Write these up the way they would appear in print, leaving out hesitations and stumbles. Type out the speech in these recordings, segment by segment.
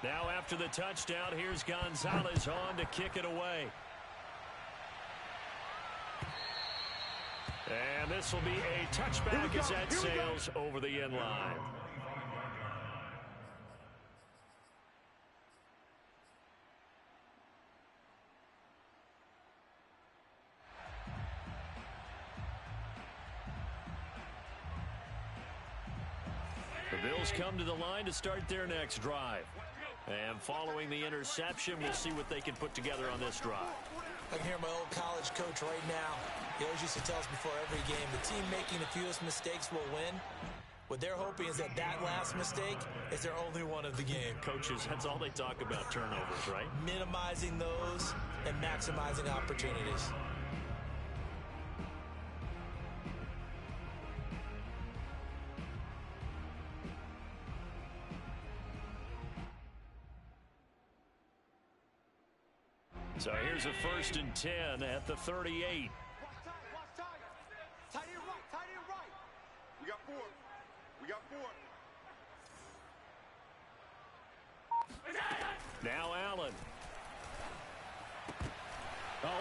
Now after the touchdown, here's Gonzalez on to kick it away. And this will be a touchback as that sails over the end line. The Bills come to the line to start their next drive. And following the interception, we'll see what they can put together on this drive. I can hear my old college coach right now. He always used to tell us before every game, the team making the fewest mistakes will win. What they're hoping is that last mistake is their only one of the game. Coaches, that's all they talk about, turnovers, right? Minimizing those and maximizing opportunities. So here's a 1st and 10 at the 38. Tight end right. We got four. Now Allen.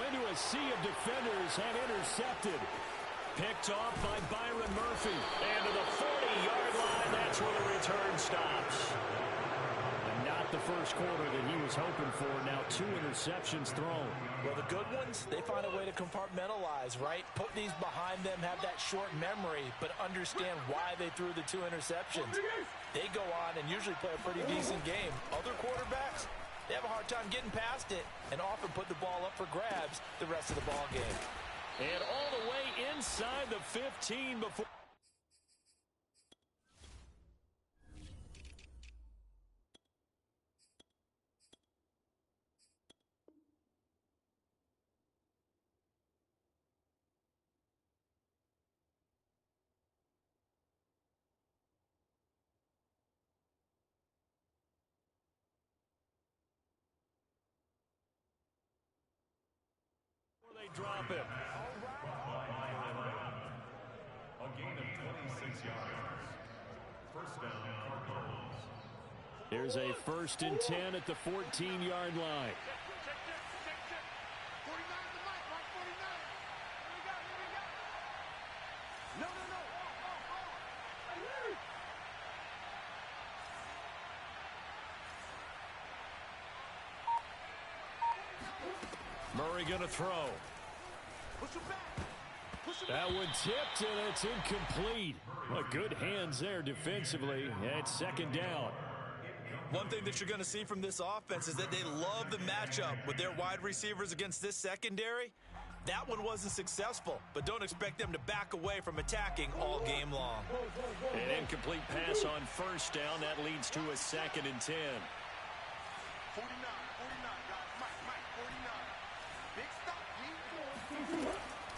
Into a sea of defenders and intercepted. Picked off by Byron Murphy. And to the 40-yard line, that's where the return stops. Not the first quarter that he was hoping for. Now 2 interceptions thrown. Well, the good ones, they find a way to compartmentalize, right? Put these behind them, have that short memory, but understand why they threw the 2 interceptions. They go on and usually play a pretty decent game. Other quarterbacks, they have a hard time getting past it and often put the ball up for grabs the rest of the ball game. And all the way inside the 15 before. They drop it. A gain of 26 yards. First down, Cardinals. Here's a 1st and 10 at the 14-yard line. Murray going to throw. That one tipped, and it's incomplete. Well, good hands there defensively at 2nd down. One thing that you're going to see from this offense is that they love the matchup with their wide receivers against this secondary. That one wasn't successful, but don't expect them to back away from attacking all game long. An incomplete pass on 1st down. That leads to a 2nd and 10. 49, guys. Mike, 49. Big stop.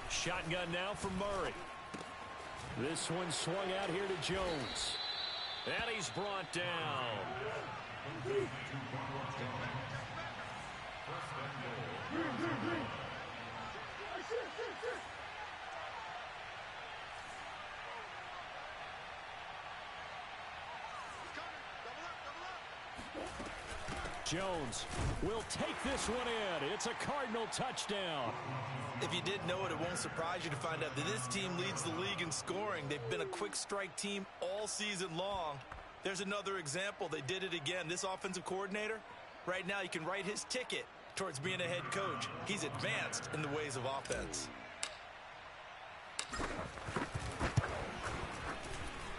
Shotgun now for Murray. This one swung out here to Jones. And he's brought down. Jones will take this one in. It's a Cardinal touchdown. If you didn't know it, it won't surprise you to find out that this team leads the league in scoring. They've been a quick strike team all season long. There's another example. They did it again. This offensive coordinator, right now you can write his ticket towards being a head coach. He's advanced in the ways of offense.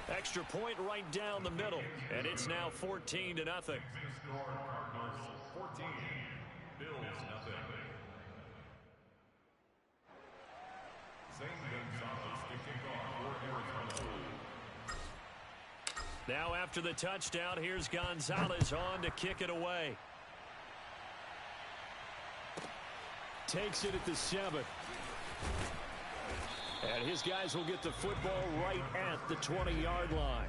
Extra point right down the middle. And it's now 14-0. Cardinals 14, Bills nothing. Now after the touchdown, here's Gonzalez on to kick it away. Takes it at the 7. And his guys will get the football right at the 20-yard line.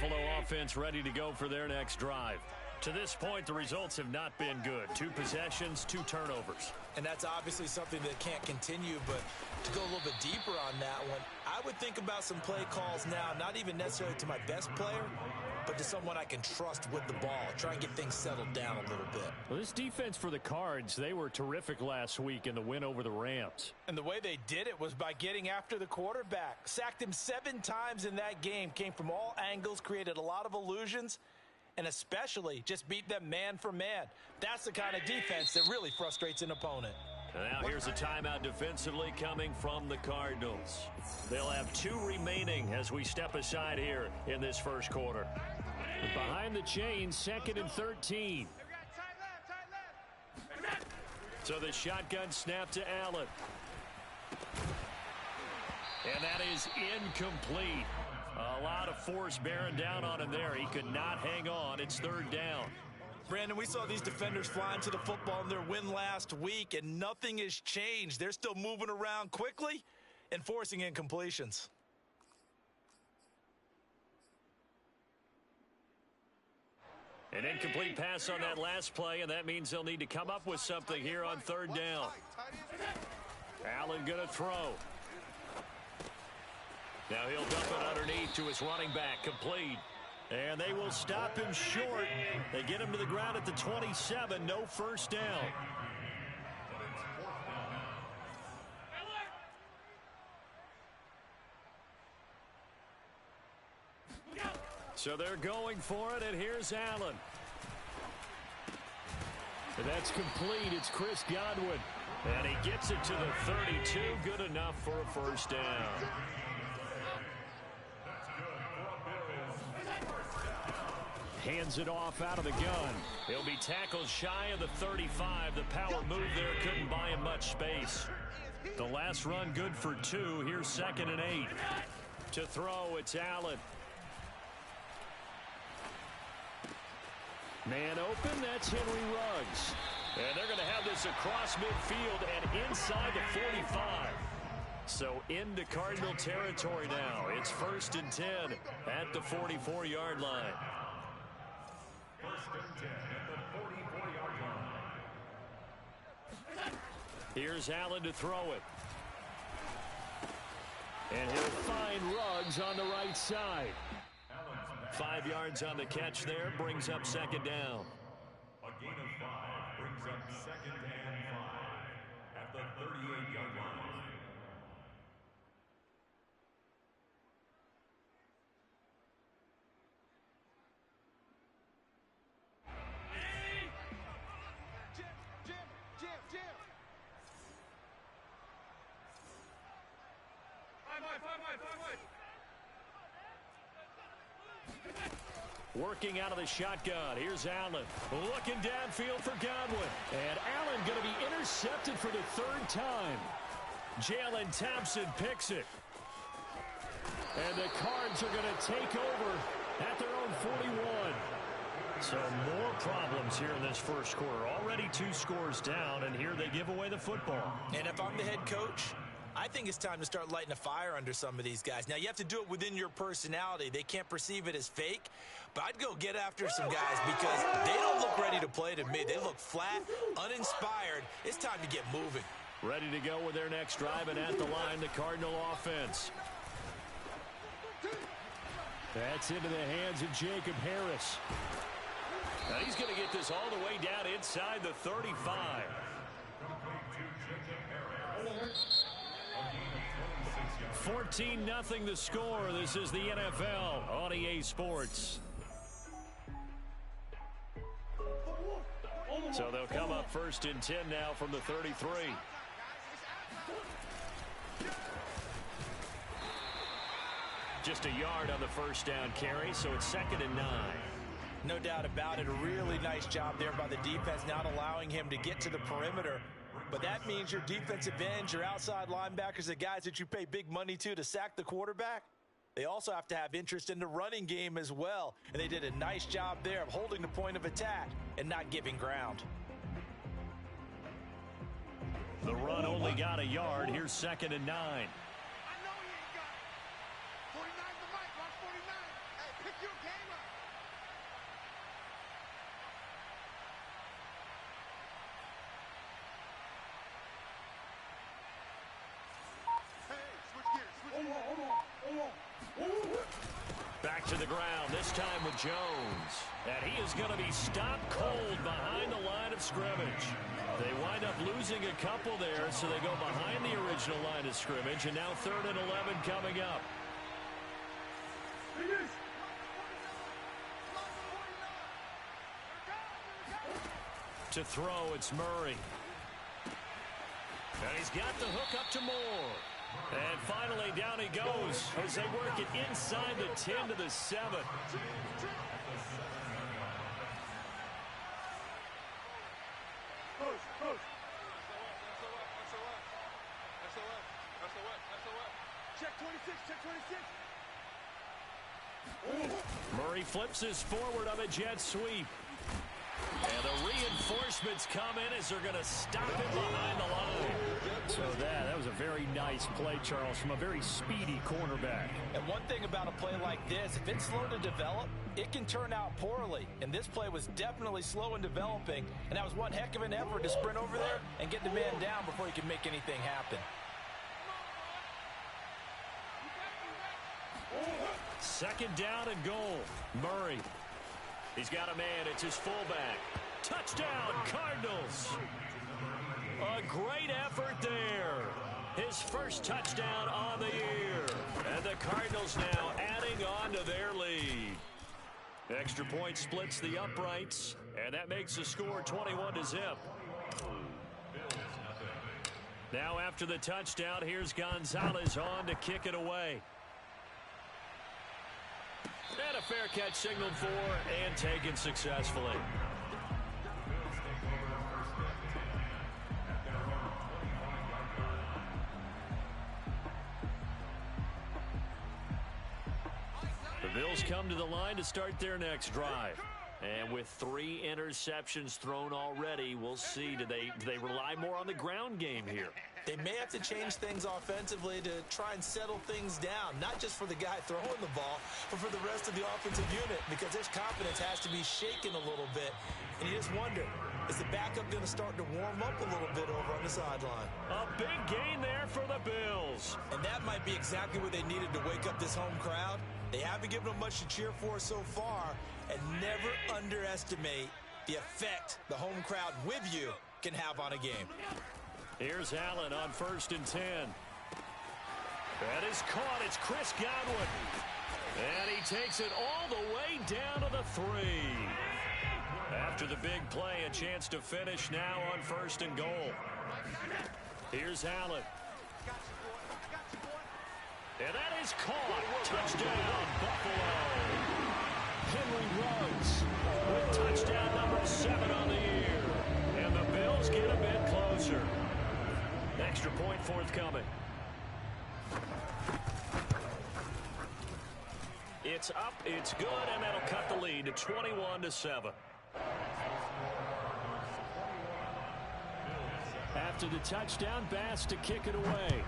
Buffalo offense ready to go for their next drive. To this point, the results have not been good. 2 possessions, 2 turnovers. And that's obviously something that can't continue, but to go a little bit deeper on that one, I would think about some play calls now, not even necessarily to my best player, but to someone I can trust with the ball. Try and get things settled down a little bit. Well, this defense for the Cards, they were terrific last week in the win over the Rams. And the way they did it was by getting after the quarterback. Sacked him 7 times in that game. Came from all angles, created a lot of illusions, and especially just beat them man for man. That's the kind of defense that really frustrates an opponent. And now here's a timeout defensively coming from the Cardinals. They'll have 2 remaining as we step aside here in this first quarter. Behind the chains, 2nd and 13. So the shotgun snap to Allen. And that is incomplete. A lot of force bearing down on him there. He could not hang on. It's 3rd down. Brandon, we saw these defenders flying to the football in their win last week, and nothing has changed. They're still moving around quickly and forcing incompletions. An incomplete pass on that last play, and that means they'll need to come up with something here on 3rd down. Allen going to throw. Now he'll dump it underneath to his running back, complete. And they will stop him short. They get him to the ground at the 27, no first down. So they're going for it, and here's Allen. And that's complete. It's Chris Godwin. And he gets it to the 32, good enough for a first down. Hands it off out of the gun. He'll be tackled shy of the 35. The power move there couldn't buy him much space. The last run good for 2. Here's 2nd and 8. To throw, it's Allen. Man open, that's Henry Ruggs. And they're going to have this across midfield and inside the 45. So into Cardinal territory now. It's 1st and 10 at the 44-yard line. 1st and 10 at the 44-yard line. Here's Allen to throw it. And he'll find Ruggs on the right side. 5 yards on the catch there, brings up 2nd down. A gain of 5 brings up 2nd and 5 at the 38-yard line. Jim. Five. Working out of the shotgun. Here's Allen. Looking downfield for Godwin. And Allen going to be intercepted for the 3rd time. Jalen Thompson picks it. And the Cards are going to take over at their own 41. So more problems here in this first quarter. Already 2 scores down, and here they give away the football. And if I'm the head coach, I think it's time to start lighting a fire under some of these guys. Now, you have to do it within your personality. They can't perceive it as fake. But I'd go get after some guys because they don't look ready to play to me. They look flat, uninspired. It's time to get moving. Ready to go with their next drive, and at the line, the Cardinal offense. That's into the hands of Jacob Harris. Now he's going to get this all the way down inside the 35. 14-0 the score. This is the NFL on EA Sports. So they'll come up 1st and 10 now from the 33. Just a yard on the first down carry, so it's 2nd and 9. No doubt about it. A really nice job there by the defense, not allowing him to get to the perimeter. But that means your defensive ends, your outside linebackers, the guys that you pay big money to sack the quarterback, they also have to have interest in the running game as well. And they did a nice job there of holding the point of attack and not giving ground. The run only got a yard. Here's 2nd and 9. I know he ain't got it. 49's the mic. Watch 49. Hey, pick your game. Back to the ground, this time with Jones. And he is going to be stopped cold behind the line of scrimmage. They wind up losing a couple there, so they go behind the original line of scrimmage, and now 3rd and 11 coming up. To throw, it's Murray. And he's got the hook up to Moore. And finally, down he goes as they work it inside the 10 to the 7. Check 26, check 26. Murray flips his forward of a jet sweep. And the reinforcements come in as they're going to stop him behind the line. So that was a very nice play, Charles, from a very speedy cornerback. And one thing about a play like this, if it's slow to develop, it can turn out poorly. And this play was definitely slow in developing. And that was one heck of an effort to sprint over there and get the man down before he can make anything happen. Second down and goal. Murray. He's got a man. It's his fullback. Touchdown, Cardinals. A great effort there. His first touchdown on the year. And the Cardinals now adding on to their lead. Extra point splits the uprights, and that makes the score 21-0. Now after the touchdown, here's Gonzalez on to kick it away. And a fair catch signaled for and taken successfully. The Bills come to the line to start their next drive. And with 3 interceptions thrown already, we'll see. Do they rely more on the ground game here? They may have to change things offensively to try and settle things down, not just for the guy throwing the ball, but for the rest of the offensive unit, because his confidence has to be shaken a little bit. And you just wonder, is the backup going to start to warm up a little bit over on the sideline? A big gain there for the Bills. And that might be exactly what they needed to wake up this home crowd. They haven't given them much to cheer for so far, and never underestimate the effect the home crowd with you can have on a game. Here's Allen on 1st and 10. That is caught. It's Chris Godwin. And he takes it all the way down to the 3. After the big play, a chance to finish now on 1st and goal. Here's Allen. And that is caught. Touchdown, Buffalo. Henry Ruggs with touchdown number 7 on the year. And the Bills get a bit closer. Extra point forthcoming. It's up, it's good, and that'll cut the lead to 21-7. After the touchdown, Bass to kick it away.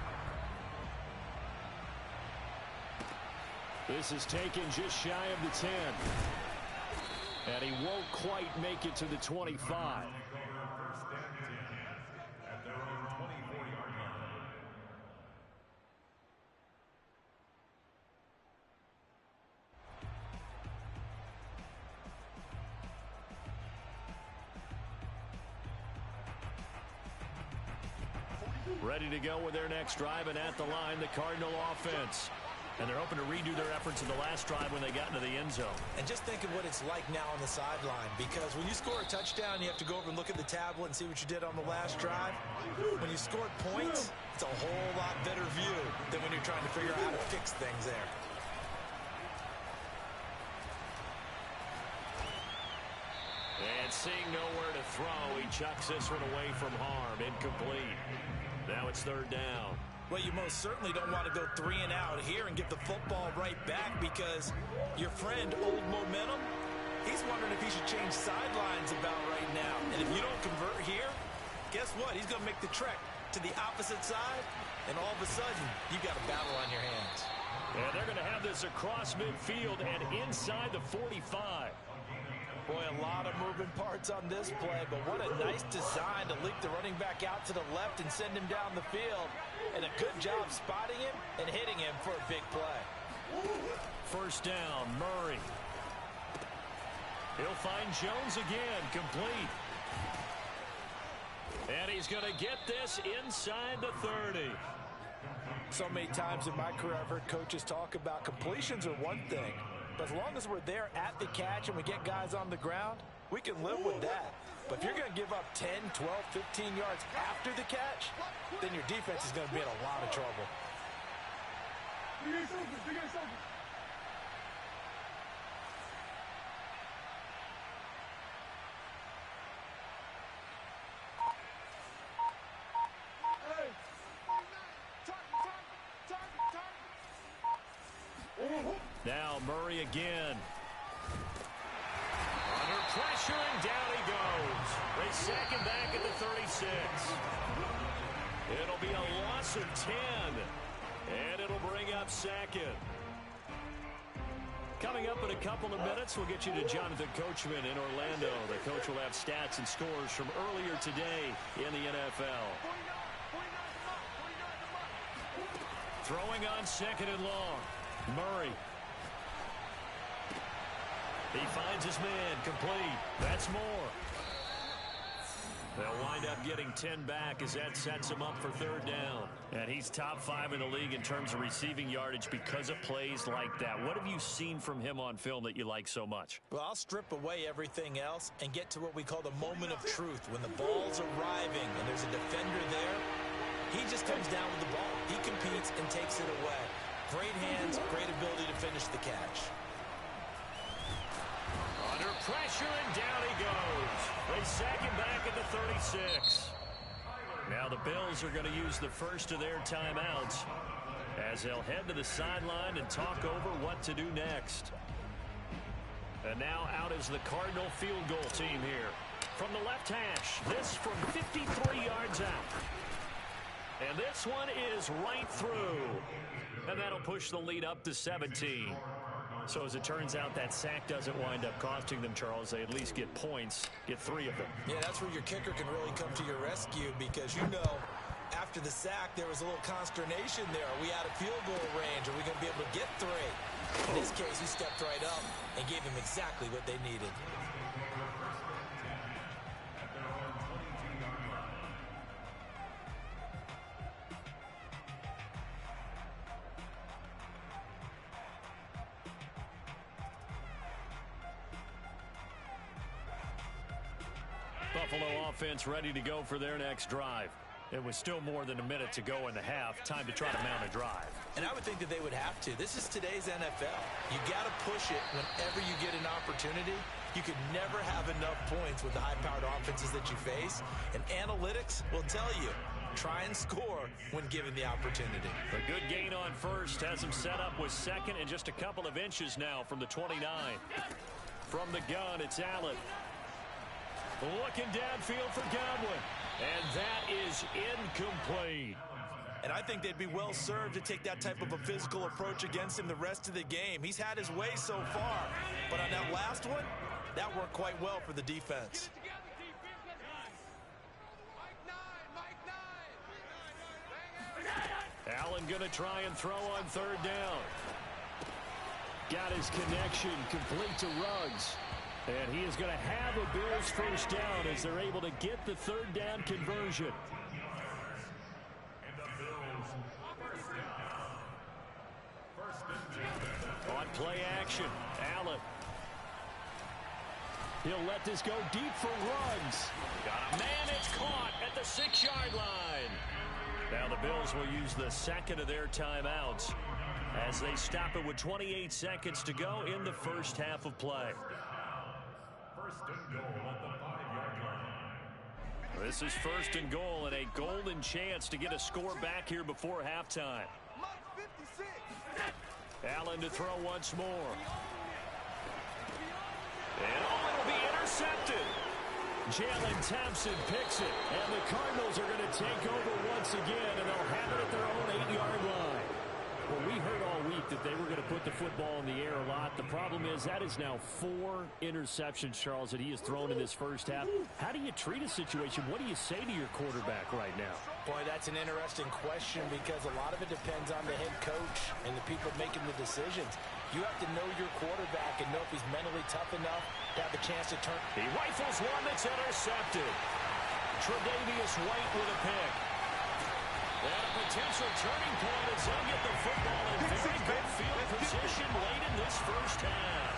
This is taken just shy of the 10. And he won't quite make it to the 25. Ready to go with their next drive, and at the line, the Cardinal offense. And they're hoping to redo their efforts in the last drive when they got into the end zone. And just think of what it's like now on the sideline, because when you score a touchdown, you have to go over and look at the tablet and see what you did on the last drive. When you scored points, it's a whole lot better view than when you're trying to figure out how to fix things there. And seeing nowhere to throw, he chucks this one away from harm. Incomplete. Now it's 3rd down. Well, you most certainly don't want to go 3 and out here and give the football right back, because your friend, Old Momentum, he's wondering if he should change sidelines about right now. And if you don't convert here, guess what? He's going to make the trek to the opposite side, and all of a sudden, you've got a battle on your hands. And they're going to have this across midfield and inside the 45. Boy, a lot of moving parts on this play, but what a nice design to leak the running back out to the left and send him down the field. And a good job spotting him and hitting him for a big play. First down, Murray. He'll find Jones again, complete. And he's going to get this inside the 30. So many times in my career I've heard coaches talk about completions are one thing, but as long as we're there at the catch and we get guys on the ground, we can live with that. But if you're going to give up 10, 12, 15 yards after the catch, then your defense is going to be in a lot of trouble. Now Murray again. Under pressure, and down he goes. They sack him back at the 36. It'll be a loss of 10. And it'll bring up second. Coming up in a couple of minutes, we'll get you to Jonathan Coachman in Orlando. The coach will have stats and scores from earlier today in the NFL. Throwing on second and long. Murray. He finds his man, complete. That's more. They'll wind up getting 10 back as that sets him up for third down. And he's top 5 in the league in terms of receiving yardage because of plays like that. What have you seen from him on film that you like so much? Well, I'll strip away everything else and get to what we call the moment of truth. When the ball's arriving and there's a defender there, he just comes down with the ball. He competes and takes it away. Great hands, great ability to finish the catch. Under pressure, and down he goes. They sack him back at the 36. Now the Bills are going to use the first of their timeouts as they'll head to the sideline and talk over what to do next. And now out is the Cardinal field goal team here. From the left hash, this from 53 yards out. And this one is right through. And that'll push the lead up to 17. So as it turns out, that sack doesn't wind up costing them, Charles. They at least get points, get 3 of them. Yeah, that's where your kicker can really come to your rescue because, you know, after the sack, there was a little consternation there. Are we out of field goal range? Are we going to be able to get 3? In this case, he stepped right up and gave them exactly what they needed. Buffalo offense ready to go for their next drive. It was still more than a minute to go in the half. Time to try to mount a drive. And I would think that they would have to. This is today's NFL. You got to push it whenever you get an opportunity. You could never have enough points with the high-powered offenses that you face. And analytics will tell you, try and score when given the opportunity. A good gain on first has him set up with second and just a couple of inches now from the 29. From the gun, it's Allen. Looking downfield for Godwin. And that is incomplete. And I think they'd be well served to take that type of a physical approach against him the rest of the game. He's had his way so far. But on that last one, that worked quite well for the defense. Allen going to try and throw on third down. Got his connection complete to Ruggs. And he is going to have a Bills first down as they're able to get the third down conversion. On play action, Allen. He'll let this go deep for Ruggs. Got a man, it's caught at the 6-yard line. Now the Bills will use the second of their timeouts as they stop it with 28 seconds to go in the first half of play. First and goal at the 5-yard line. This is first and goal and a golden chance to get a score back here before halftime. Allen to throw once more. And it'll be intercepted. Jalen Thompson picks it, and the Cardinals are going to take over once again, and they'll have it at their own 8-yard line. Well, we heard all week that they were going to put the football in the air a lot. The problem is that is now 4 interceptions, Charles, that he has thrown in this first half. How do you treat a situation? What do you say to your quarterback right now? Boy, that's an interesting question because a lot of it depends on the head coach and the people making the decisions. You have to know your quarterback and know if he's mentally tough enough to have the chance to turn. He rifles one that's intercepted. Tre'Davious White with a pick. And a potential turning point as they'll get the football in very good field position late in this first half.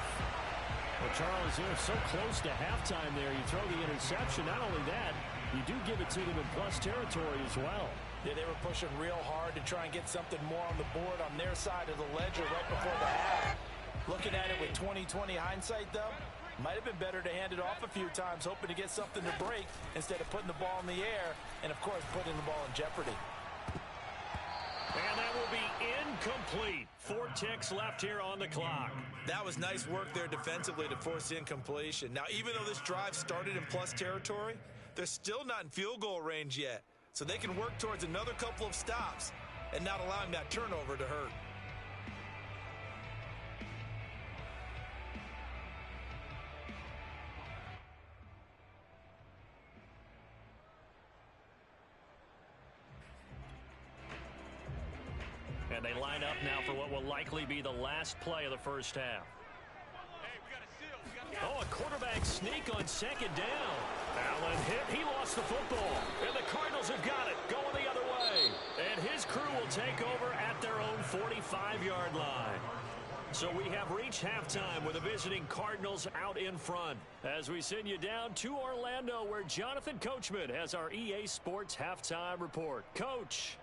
Well, Charles, you're so close to halftime there. You throw the interception. Not only that, you do give it to them in plus territory as well. Yeah, they were pushing real hard to try and get something more on the board on their side of the ledger right before the half. Looking at it with 20/20 hindsight, though, might have been better to hand it off a few times, hoping to get something to break instead of putting the ball in the air and, of course, putting the ball in jeopardy. And that will be incomplete. 4 ticks left here on the clock. That was nice work there defensively to force incompletion. Now, even though this drive started in plus territory, they're still not in field goal range yet. So they can work towards another couple of stops and not allowing that turnover to hurt. And they line up now for what will likely be the last play of the first half. Oh, a quarterback sneak on second down. Allen hit. He lost the football. And the Cardinals have got it. Going the other way. And his crew will take over at their own 45-yard line. So we have reached halftime with the visiting Cardinals out in front. As we send you down to Orlando, where Jonathan Coachman has our EA Sports halftime report. Coach.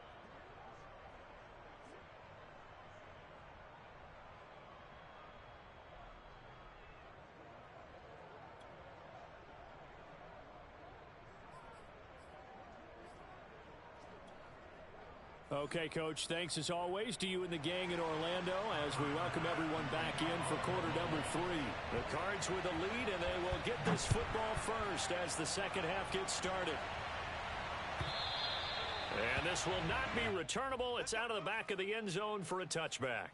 Okay, Coach, thanks as always to you and the gang in Orlando as we welcome everyone back in for quarter number 3. The Cards with the lead, and they will get this football first as the second half gets started. And this will not be returnable. It's out of the back of the end zone for a touchback.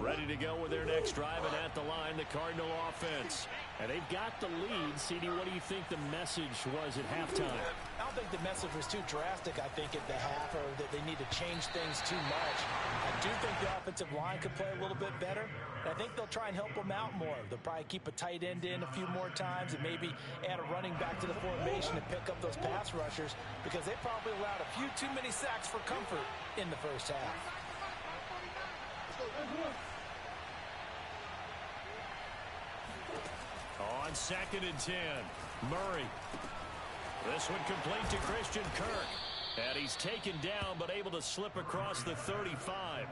Ready to go with their next drive, and at the line, the Cardinal offense. And they've got the lead. CD, what do you think the message was at halftime? I don't think the message was too drastic, I think, at the half, or that they need to change things too much. I do think the offensive line could play a little bit better. And I think they'll try and help them out more. They'll probably keep a tight end in a few more times and maybe add a running back to the formation and pick up those pass rushers because they probably allowed a few too many sacks for comfort in the first half. On 2nd and 10, Murray. This one complete to Christian Kirk. And he's taken down but able to slip across the 35.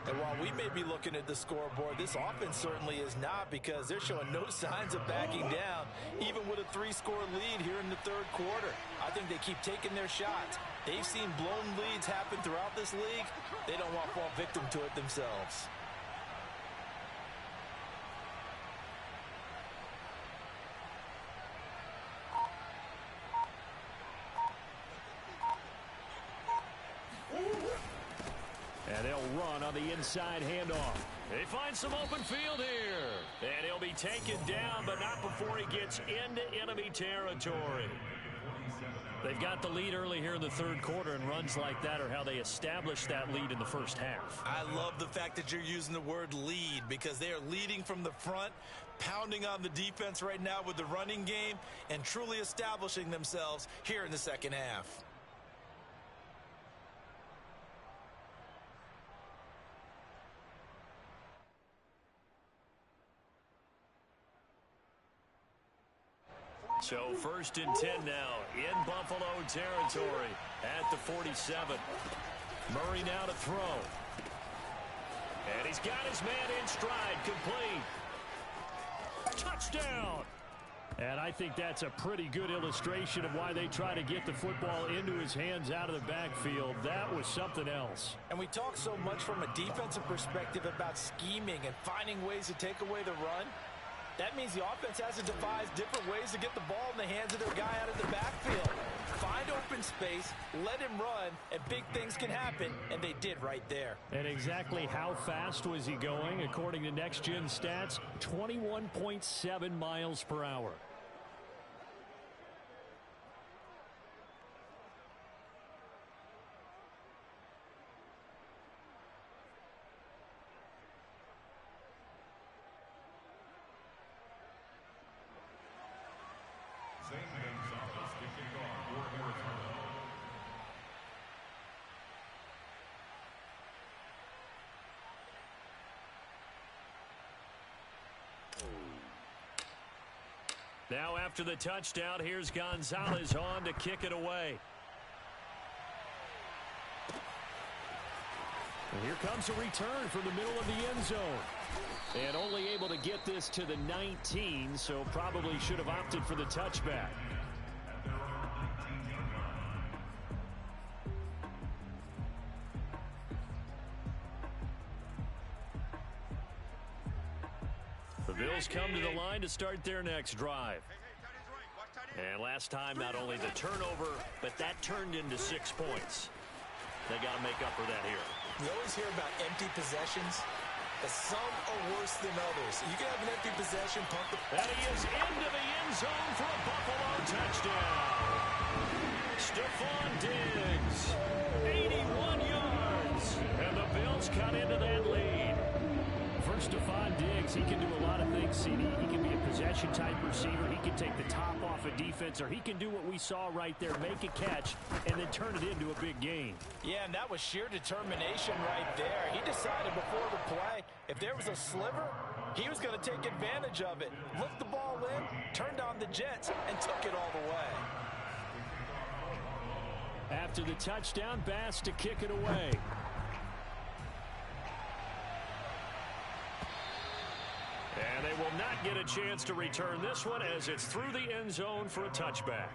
And while we may be looking at the scoreboard, this offense certainly is not because they're showing no signs of backing down, even with a 3-score lead here in the third quarter. I think they keep taking their shots. They've seen blown leads happen throughout this league. They don't want to fall victim to it themselves. And they'll run on the inside handoff. They find some open field here. And he'll be taken down, but not before he gets into enemy territory. They've got the lead early here in the third quarter, and runs like that are how they establish that lead in the first half. I love the fact that you're using the word lead because they are leading from the front, pounding on the defense right now with the running game, and truly establishing themselves here in the second half. So 1st and 10 now in Buffalo territory at the 47. Murray now to throw. And he's got his man in stride, complete. Touchdown. And I think that's a pretty good illustration of why they try to get the football into his hands out of the backfield. That was something else. And we talk so much from a defensive perspective about scheming and finding ways to take away the run. That means the offense has to devise different ways to get the ball in the hands of their guy out of the backfield. Find open space, let him run, and big things can happen, and they did right there. And exactly how fast was he going? According to Next Gen Stats, 21.7 miles per hour. Now after the touchdown, here's Gonzalez on to kick it away. And here comes a return from the middle of the end zone. And only able to get this to the 19, so probably should have opted for the touchback. The Bills come to the line to start their next drive. And last time, not only the turnover, but that turned into 6 points. They got to make up for that here. We always hear about empty possessions, but some are worse than others. You can have an empty possession, pump the... And he is into the end zone for a Buffalo touchdown. Stephon Diggs, 81 yards. And the Bills cut into that lead. For Stephon Diggs, he can do a lot of things, CD. He can be a possession-type receiver. He can take the top off a defense, or he can do what we saw right there, make a catch, and then turn it into a big gain. Yeah, and that was sheer determination right there. He decided before the play, if there was a sliver, he was going to take advantage of it. Looked the ball in, turned on the Jets, and took it all the way. After the touchdown, Bass to kick it away. And they will not get a chance to return this one as it's through the end zone for a touchback.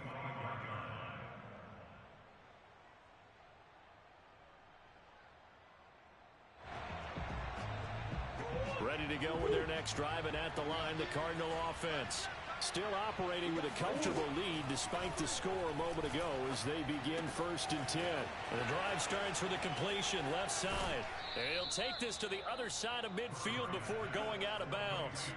Ready to go with their next drive, and at the line, the Cardinal offense. Still operating with a comfortable lead despite the score a moment ago as they begin 1st and 10. And the drive starts with a completion left side. And he'll take this to the other side of midfield before going out of bounds.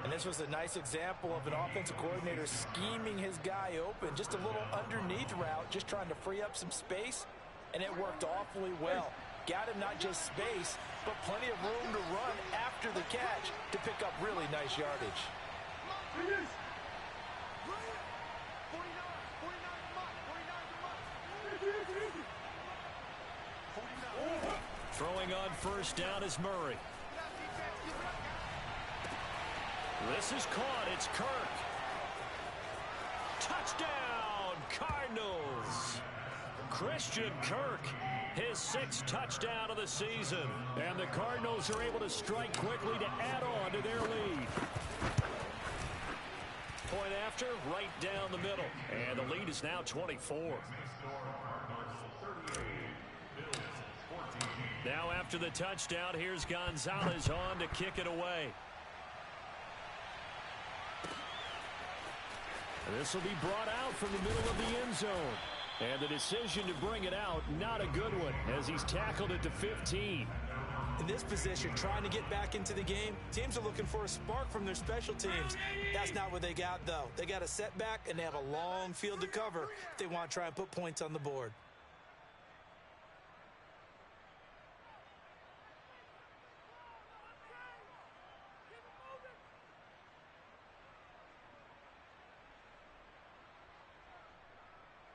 And this was a nice example of an offensive coordinator scheming his guy open. Just a little underneath route, just trying to free up some space, and it worked awfully well. Got him not just space, but plenty of room to run after the catch to pick up really nice yardage. Throwing on first down is Murray. This is caught. It's Kirk. Touchdown, Cardinals. Christian Kirk, his 6th touchdown of the season. And the Cardinals are able to strike quickly to add on to their lead. Point after, right down the middle. And the lead is now 24. Now after the touchdown, here's Gonzalez on to kick it away. And this will be brought out from the middle of the end zone. And the decision to bring it out, not a good one, as he's tackled it to 15. In this position, trying to get back into the game, teams are looking for a spark from their special teams. That's not what they got, though. They got a setback, and they have a long field to cover if they want to try and put points on the board.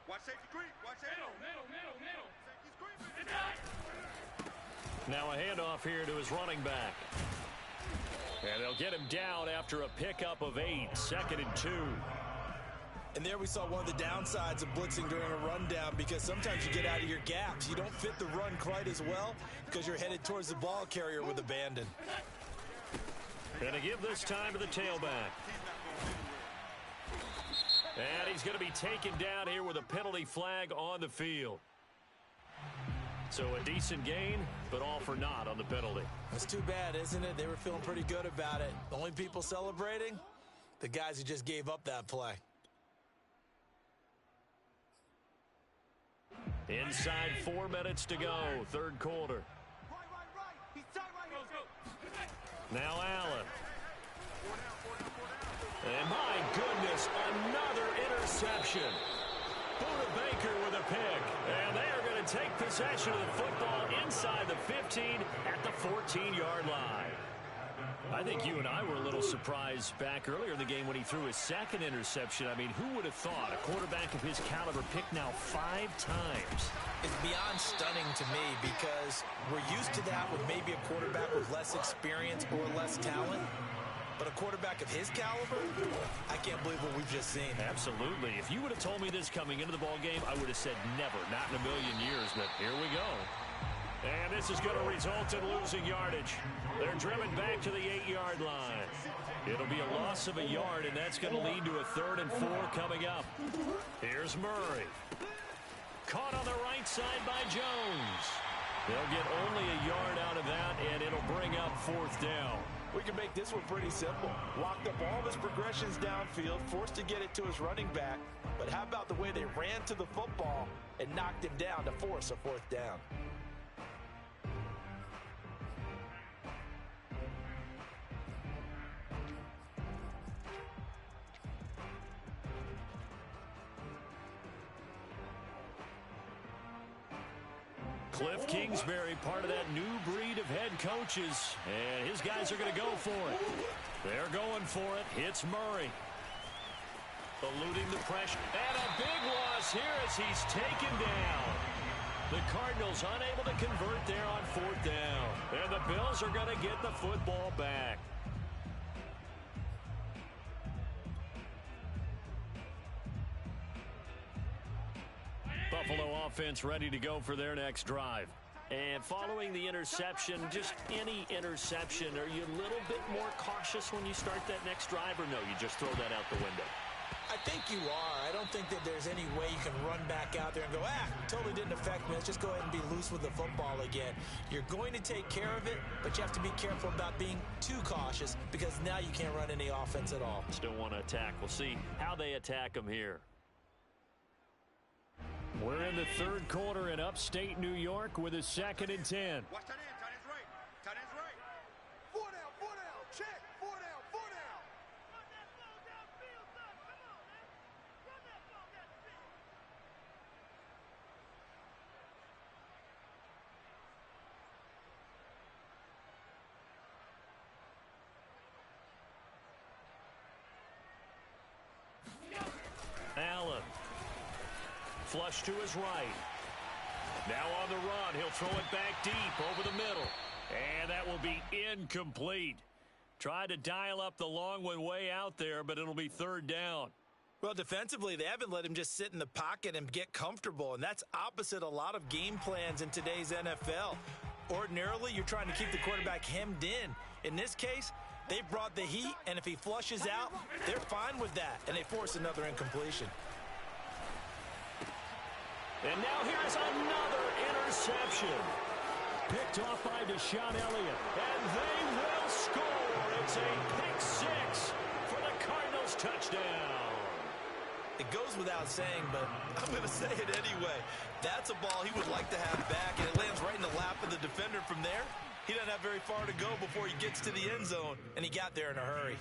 Watch safety creep. Watch safety. Middle. Safety's creeping. Now a handoff here to his running back. And they'll get him down after a pickup of 8, 2nd and 2. And there we saw one of the downsides of blitzing during a rundown, because sometimes you get out of your gaps. You don't fit the run quite as well because you're headed towards the ball carrier with abandon. And to give this time to the tailback. And he's going to be taken down here with a penalty flag on the field. So a decent gain, but all for naught on the penalty. It's too bad, isn't it? They were feeling pretty good about it. The only people celebrating? The guys who just gave up that play. Inside 4 minutes to go, third quarter. Now Allen. And my goodness, another interception. Buda Baker with a pick. And they are going to take possession of the football inside the 15 at the 14-yard line. I think you and I were a little surprised back earlier in the game when he threw his second interception. I mean, who would have thought a quarterback of his caliber picked now 5 times? It's beyond stunning to me because we're used to that with maybe a quarterback with less experience or less talent. But a quarterback of his caliber, I can't believe what we've just seen. Absolutely. If you would have told me this coming into the ball game, I would have said never, not in a million years. But here we go. And this is going to result in losing yardage. They're driven back to the 8-yard line. It'll be a loss of a yard, and that's going to lead to a 3rd and 4 coming up. Here's Murray. Caught on the right side by Jones. They'll get only a yard out of that, and it'll bring up 4th down. We can make this one pretty simple. Locked up all of his progressions downfield, forced to get it to his running back. But how about the way they ran to the football and knocked him down to force a 4th down? Cliff Kingsbury, part of that new breed of head coaches. And his guys are going to go for it. They're going for it. Hits Murray. Eluding the pressure. And a big loss here as he's taken down. The Cardinals unable to convert there on 4th down. And the Bills are going to get the football back. Buffalo offense ready to go for their next drive. And following the interception, just any interception, are you a little bit more cautious when you start that next drive, or no, you just throw that out the window? I think you are. I don't think that there's any way you can run back out there and go, totally didn't affect me. Let's just go ahead and be loose with the football again. You're going to take care of it, but you have to be careful about being too cautious because now you can't run any offense at all. Still want to attack. We'll see how they attack them here. We're in the 3rd quarter in upstate New York with a 2nd and 10. Watch that end. Tight end's right. Tight end's right. 4 down. Check. 4 down. 4 down. Run that ball downfield, son. Come on, man. Run that ball downfield. Allen. Flush to his right. Now on the run. He'll throw it back deep over the middle. And that will be incomplete. Tried to dial up the long one way out there, but it'll be 3rd down. Well, defensively, they haven't let him just sit in the pocket and get comfortable, and that's opposite a lot of game plans in today's NFL. Ordinarily, you're trying to keep the quarterback hemmed in. In this case, they brought the heat, and if he flushes out, they're fine with that, and they force another incompletion. And now here's another interception. Picked off by Deshaun Elliott. And they will score. It's a pick 6 for the Cardinals touchdown. It goes without saying, but I'm going to say it anyway. That's a ball he would like to have back, and it lands right in the lap of the defender from there. He doesn't have very far to go before he gets to the end zone, and he got there in a hurry.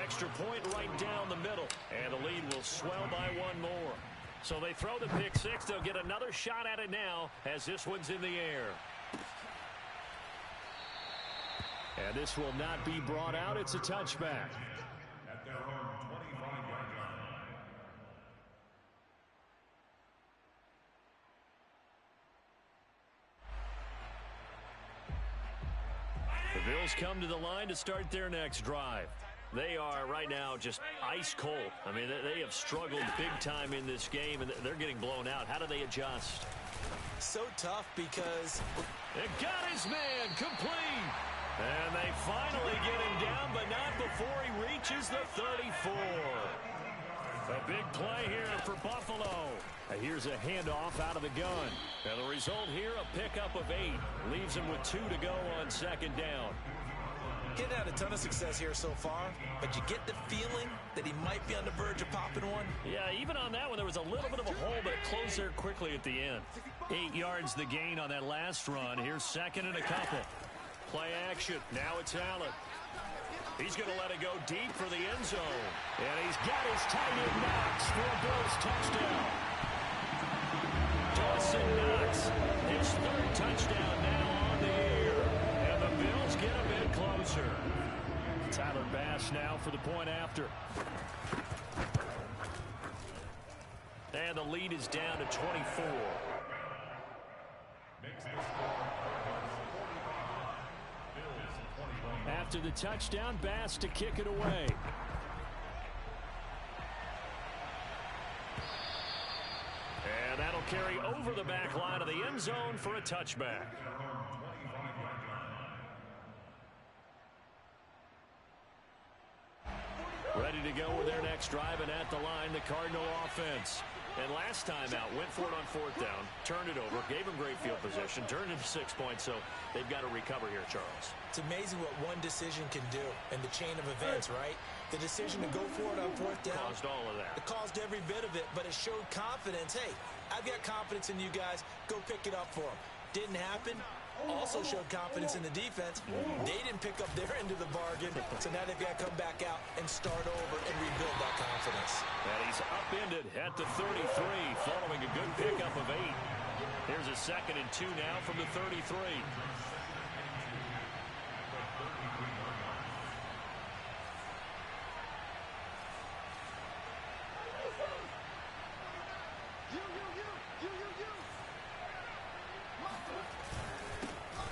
Extra point right down the middle, and the lead will swell by 1 more. So they throw the pick 6. They'll get another shot at it now as this one's in the air. And this will not be brought out. It's a touchback. At their own 25-yard line. The Bills come to the line to start their next drive. They are right now just ice cold. I mean, they have struggled big time in this game, and they're getting blown out. How do they adjust? So tough because... It got his man complete. And they finally get him down, but not before he reaches the 34. A big play here for Buffalo. Here's a handoff out of the gun. And the result here, a pickup of 8. Leaves him with 2 to go on second down. Getting had a ton of success here so far, but you get the feeling that he might be on the verge of popping one. Yeah, even on that one, there was a little bit of a hole, but it closed there quickly at the end. 8 yards the gain on that last run. Here's second and a couple. Play action. Now it's Allen. He's going to let it go deep for the end zone. And he's got his tight end Knox for a Bills touchdown. Dawson Knox, his 3rd touchdown now on the air. And the Bills get a bit closer. Tyler Bass now for the point after. And the lead is down to 24. After the touchdown, Bass to kick it away. And that'll carry over the back line of the end zone for a touchback. Ready to go with their next drive, and at the line, the Cardinal offense. And last time out, went for it on 4th down, turned it over, gave him great field position, turned it to 6 points, so they've got to recover here, Charles. It's amazing what one decision can do in the chain of events, right? The decision to go for it on 4th down. Caused all of that. It caused every bit of it, but it showed confidence. Hey, I've got confidence in you guys. Go pick it up for them. Didn't happen. Also showed confidence in the defense. They didn't pick up their end of the bargain, so now they've got to come back out and start over and rebuild that confidence. And he's upended at the 33 following a good pickup of 8. Here's a 2nd and 2 now from the 33.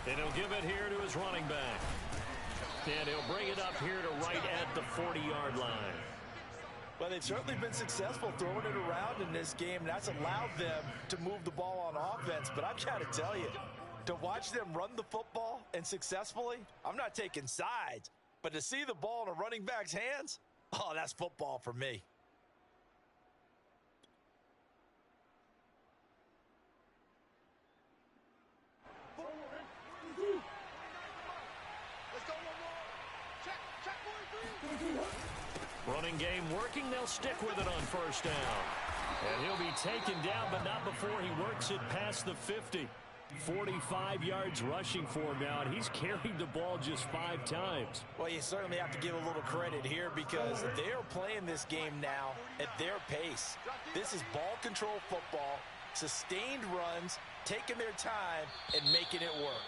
And he'll give it here to his running back. And he'll bring it up here to right at the 40-yard line. Well, they've certainly been successful throwing it around in this game. That's allowed them to move the ball on offense. But I've got to tell you, to watch them run the football and successfully, I'm not taking sides. But to see the ball in a running back's hands, oh, that's football for me. Running game working. They'll stick with it on 1st down. And he'll be taken down, but not before he works it past the 50. 45 yards rushing for him now, and he's carried the ball just 5 times. Well, you certainly have to give a little credit here because they're playing this game now at their pace. This is ball control football, sustained runs, taking their time, and making it work.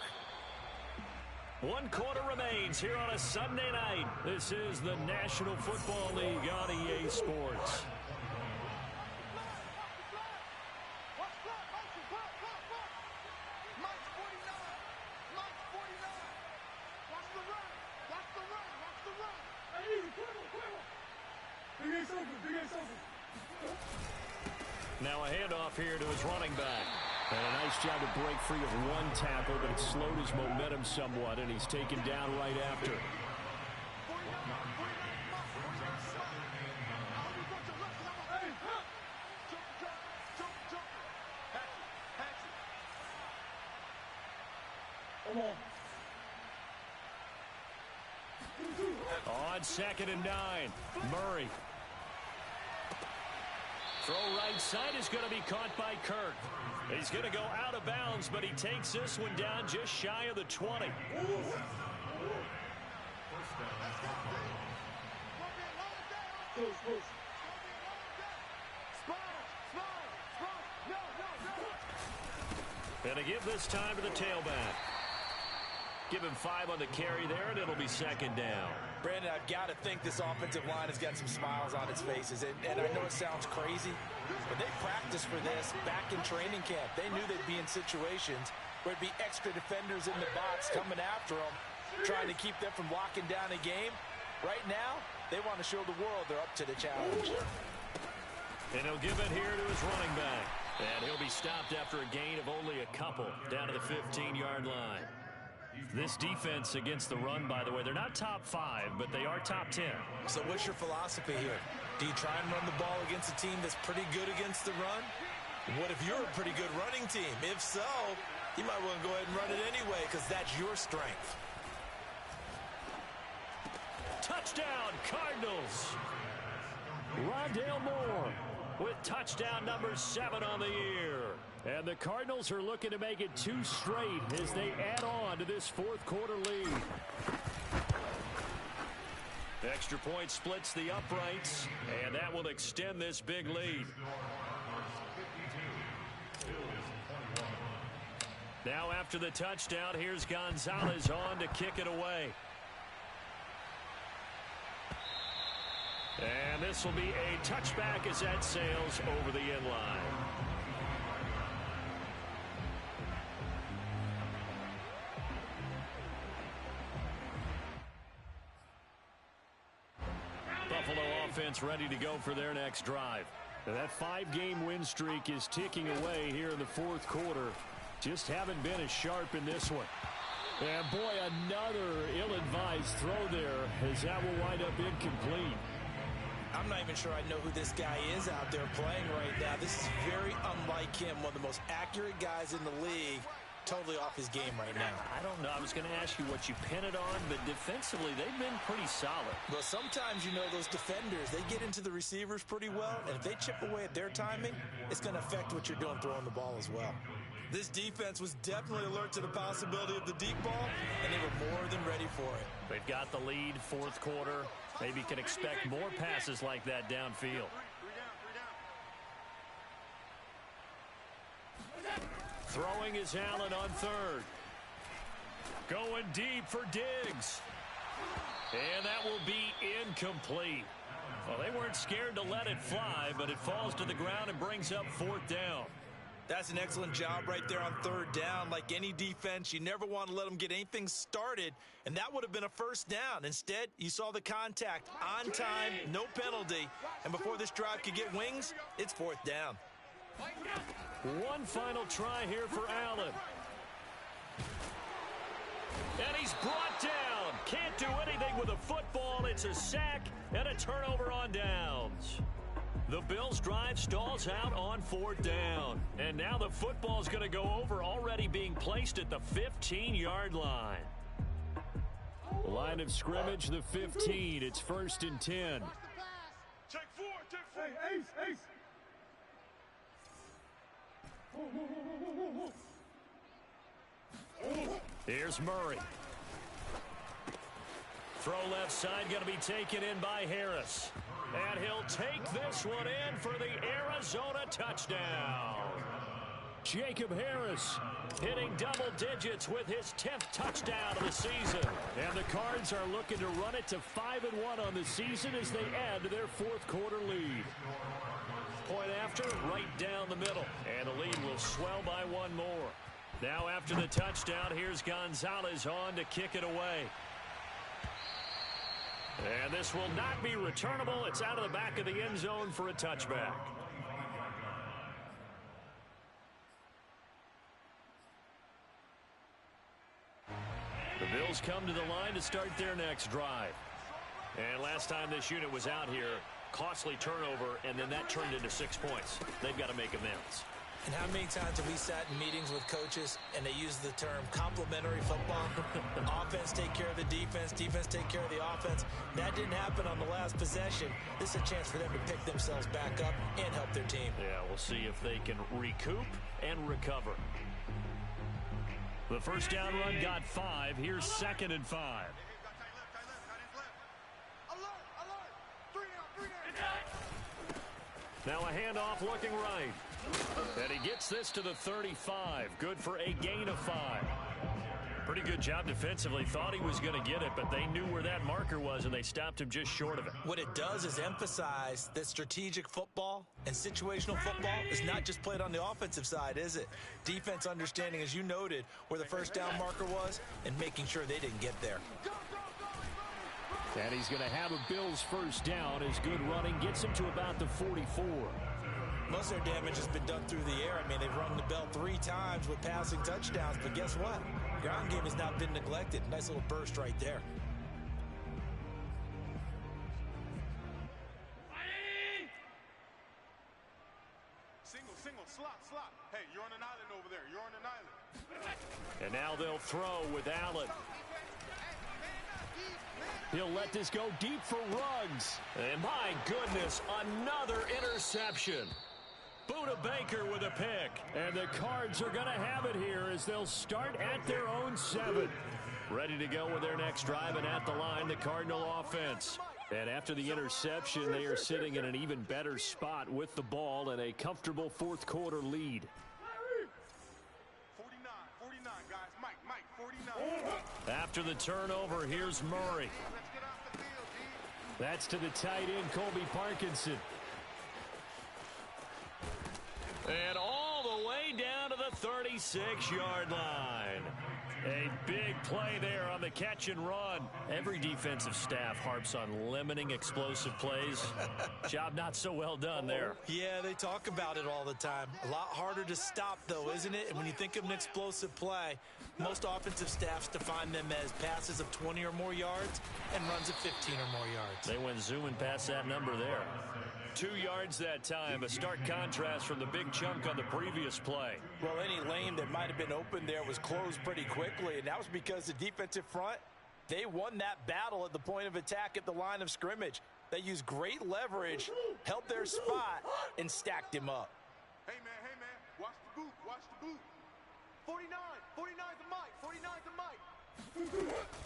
1 quarter remains here on a Sunday night. This is the National Football League on EA Sports. Now a handoff here to his running back. And a nice job to break free of 1 tackle, but it slowed his momentum somewhat, and he's taken down right after. On 2nd and 9, Murray. Throw right side is going to be caught by Kirk. He's going to go out of bounds, but he takes this one down just shy of the 20. And to give this time to the tailback. Give him 5 on the carry there, and it'll be 2nd down. Brandon, I've got to think this offensive line has got some smiles on its faces. And I know it sounds crazy, but they practiced for this back in training camp. They knew they'd be in situations where it'd be extra defenders in the box coming after them, trying to keep them from locking down a game. Right now, they want to show the world they're up to the challenge. And he'll give it here to his running back. And he'll be stopped after a gain of only a couple down to the 15-yard line. This defense against the run, by the way, they're not top 5, but they are top 10. So what's your philosophy here? Do you try and run the ball against a team that's pretty good against the run? What if you're a pretty good running team? If so, you might want to go ahead and run it anyway because that's your strength. Touchdown, Cardinals. Rondale Moore with touchdown number 7 on the year. And the Cardinals are looking to make it 2 straight as they add on to this fourth quarter lead. Extra point splits the uprights, and that will extend this big lead. Now after the touchdown, here's Gonzalez on to kick it away. And this will be a touchback as that sails over the end line. Buffalo offense ready to go for their next drive. Now that 5-game win streak is ticking away here in the fourth quarter. Just haven't been as sharp in this one. And boy, another ill-advised throw there as that will wind up incomplete. I'm not even sure I know who this guy is out there playing right now. This is very unlike him, one of the most accurate guys in the league. Totally off his game right now. I don't know. I was going to ask you what you pin it on, but defensively, they've been pretty solid. Well, sometimes, you know, those defenders, they get into the receivers pretty well, and if they chip away at their timing, it's going to affect what you're doing throwing the ball as well. This defense was definitely alert to the possibility of the deep ball, and they were more than ready for it. They've got the lead, fourth quarter. Maybe can expect more passes like that downfield. Throwing is Allen on third. Going deep for Diggs. And that will be incomplete. Well, they weren't scared to let it fly, but it falls to the ground and brings up fourth down. That's an excellent job right there on third down. Like any defense, you never want to let them get anything started, and that would have been a first down. Instead, you saw the contact on time, no penalty, and before this drive could get wings, it's fourth down. One final try here for Allen. And he's brought down. Can't do anything with a football. It's a sack and a turnover on downs. The Bills' drive stalls out on fourth down. And now the football's going to go over, already being placed at the 15-yard line. Line of scrimmage, the 15. It's 1st and 10. Check 4, check 4. Hey, ace, ace. Here's Murray. Throw left side, going to be taken in by Harris. And he'll take this one in for the Arizona touchdown. Jacob Harris hitting double digits with his 10th touchdown of the season. And the Cards are looking to run it to 5-1 on the season as they add to their fourth quarter lead. Point after, right down the middle. And the lead will swell by one more. Now after the touchdown, here's Gonzalez on to kick it away. And this will not be returnable. It's out of the back of the end zone for a touchback. The Bills come to the line to start their next drive. And last time this unit was out here, costly turnover, and then that turned into 6 points. They've got to make amends. And how many times have we sat in meetings with coaches and they use the term complementary football? Offense take care of the defense, defense take care of the offense. That didn't happen on the last possession. This is a chance for them to pick themselves back up and help their team. Yeah, we'll see if they can recoup and recover. The first down run got 5. Here's 2nd and 5. Now a handoff looking right. And he gets this to the 35. Good for a gain of 5. Pretty good job defensively. Thought he was going to get it, but they knew where that marker was, and they stopped him just short of it. What it does is emphasize that strategic football and situational football is not just played on the offensive side, is it? Defense understanding, as you noted, where the first down marker was and making sure they didn't get there. And he's going to have a Bills first down as good running gets him to about the 44. Most of their damage has been done through the air. I mean, they've rung the bell 3 times with passing touchdowns, but guess what? Ground game has not been neglected. Nice little burst right there. Single, single. on, slot. Hey, you're on an island over there. You're on an island. And now they'll throw with Allen. He'll let this go deep for Ruggs. And my goodness, another interception. Buda Baker with a pick. And the Cards are going to have it here as they'll start at their own 7. Ready to go with their next drive, and at the line, the Cardinal offense. And after the interception, they are sitting in an even better spot with the ball and a comfortable fourth quarter lead. 49, guys. Mike, 49. After the turnover, here's Murray. Let's get off the field, D. That's to the tight end, Colby Parkinson. And all the way down to the 36-yard line. A big play there on the catch and run. Every defensive staff harps on limiting explosive plays. Job not so well done there. Yeah, they talk about it all the time. A lot harder to stop, though, isn't it? And when you think of an explosive play, most offensive staffs define them as passes of 20 or more yards and runs of 15 or more yards. They went zooming past that number there. 2 yards that time, a stark contrast from the big chunk on the previous play. Well, any lane that might have been open there was closed pretty quickly, and that was because the defensive front, they won that battle at the point of attack at the line of scrimmage. They used great leverage, held their spot, and stacked him up. Hey, man, watch the boot. 49 the Mike.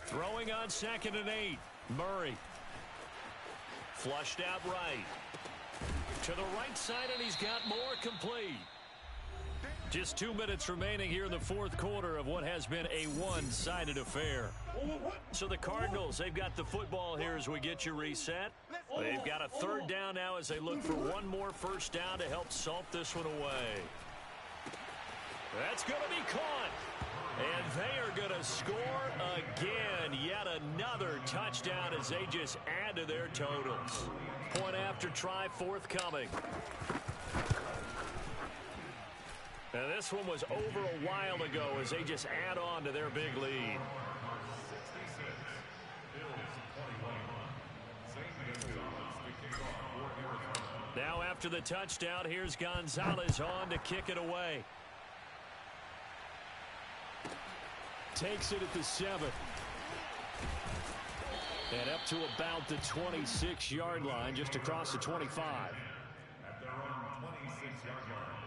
Throwing on 2nd and 8. Murray. Flushed out right. To the right side, and he's got more complete. Just 2 minutes remaining here in the fourth quarter of what has been a one-sided affair. So the Cardinals, they've got the football here as we get you reset. They've got a 3rd down now as they look for one more first down to help salt this one away. That's going to be caught. And they are going to score again. Yet another touchdown as they just add to their totals. Point after try forthcoming. Now this one was over a while ago as they just add on to their big lead. Now after the touchdown, here's Gonzalez on to kick it away. Takes it at the 7. And up to about the 26-yard line, just across the 25. At their own 26-yard line.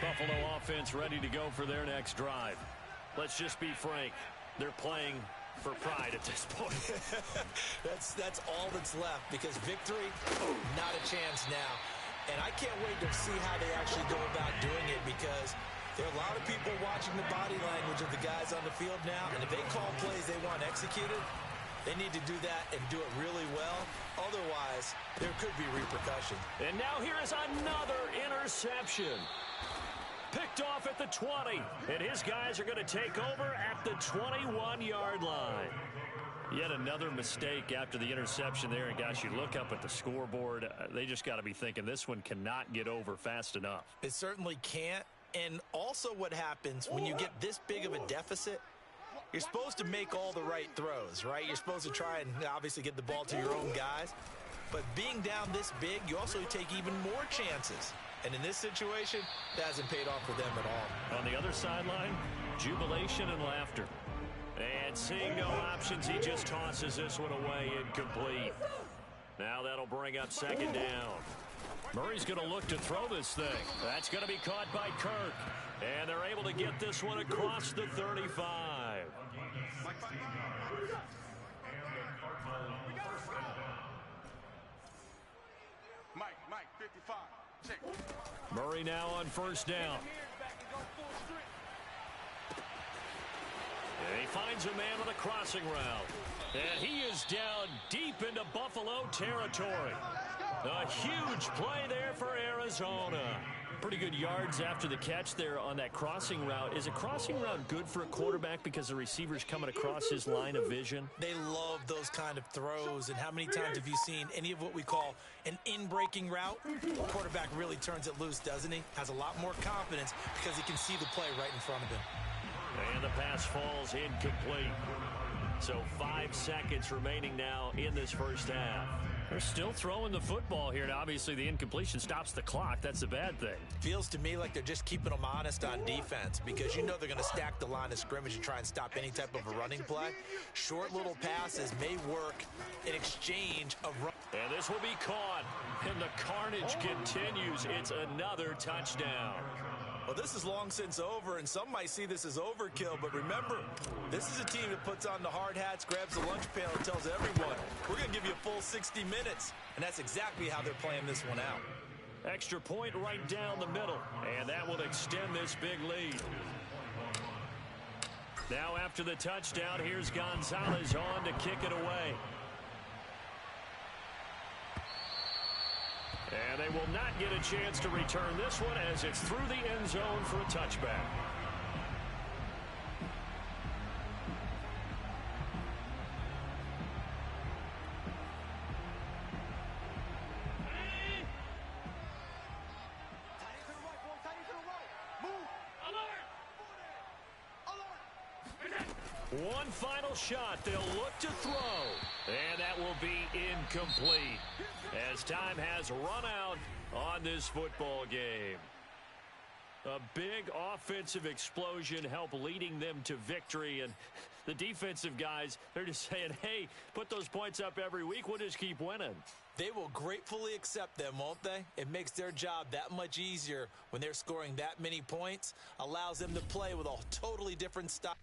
Buffalo offense ready to go for their next drive. Let's just be frank. They're playing for pride at this point. That's all that's left, because victory, not a chance now. And I can't wait to see how they actually go about doing it, because there are a lot of people watching the body language of the guys on the field now, and if they call plays they want executed, they need to do that and do it really well. Otherwise, there could be repercussions. And now here is another interception. Picked off at the 20, and his guys are going to take over at the 21-yard line. Yet another mistake after the interception there. And, gosh, you look up at the scoreboard, they just got to be thinking this one cannot get over fast enough. It certainly can't. And also what happens when you get this big of a deficit, you're supposed to make all the right throws, right? You're supposed to try and obviously get the ball to your own guys. But being down this big, you also take even more chances. And in this situation, that hasn't paid off for them at all. On the other sideline, jubilation and laughter. And seeing no options, he just tosses this one away, incomplete. Now that'll bring up 2nd down. Murray's going to look to throw this thing. That's going to be caught by Kirk. And they're able to get this one across the 35. Mike, 55. Check. Murray now on 1st down. And he finds a man with a crossing route. And he is down deep into Buffalo territory. A huge play there for Arizona. Pretty good yards after the catch there on that crossing route. Is a crossing route good for a quarterback because the receiver's coming across his line of vision? They love those kind of throws. And how many times have you seen any of what we call an in-breaking route? The quarterback really turns it loose, doesn't he? Has a lot more confidence because he can see the play right in front of him. And the pass falls incomplete. So 5 seconds remaining now in this first half. They're still throwing the football here, and obviously the incompletion stops the clock. That's a bad thing. Feels to me like they're just keeping them honest on defense because you know they're going to stack the line of scrimmage and try and stop any type of a running play. Short little passes may work in exchange of run. And this will be caught, and the carnage continues. It's another touchdown. Well, this is long since over, and some might see this as overkill, but remember, this is a team that puts on the hard hats, grabs the lunch pail, and tells everyone, we're going to give you a full 60 minutes, and that's exactly how they're playing this one out. Extra point right down the middle, and that will extend this big lead. Now after the touchdown, here's Gonzalez on to kick it away. And they will not get a chance to return this one as it's through the end zone for a touchback. One final shot. They'll look to throw. And that will be incomplete as time has run out on this football game. A big offensive explosion helped leading them to victory. And the defensive guys, they're just saying, hey, put those points up every week. We'll just keep winning. They will gratefully accept them, won't they? It makes their job that much easier when they're scoring that many points. Allows them to play with a totally different style.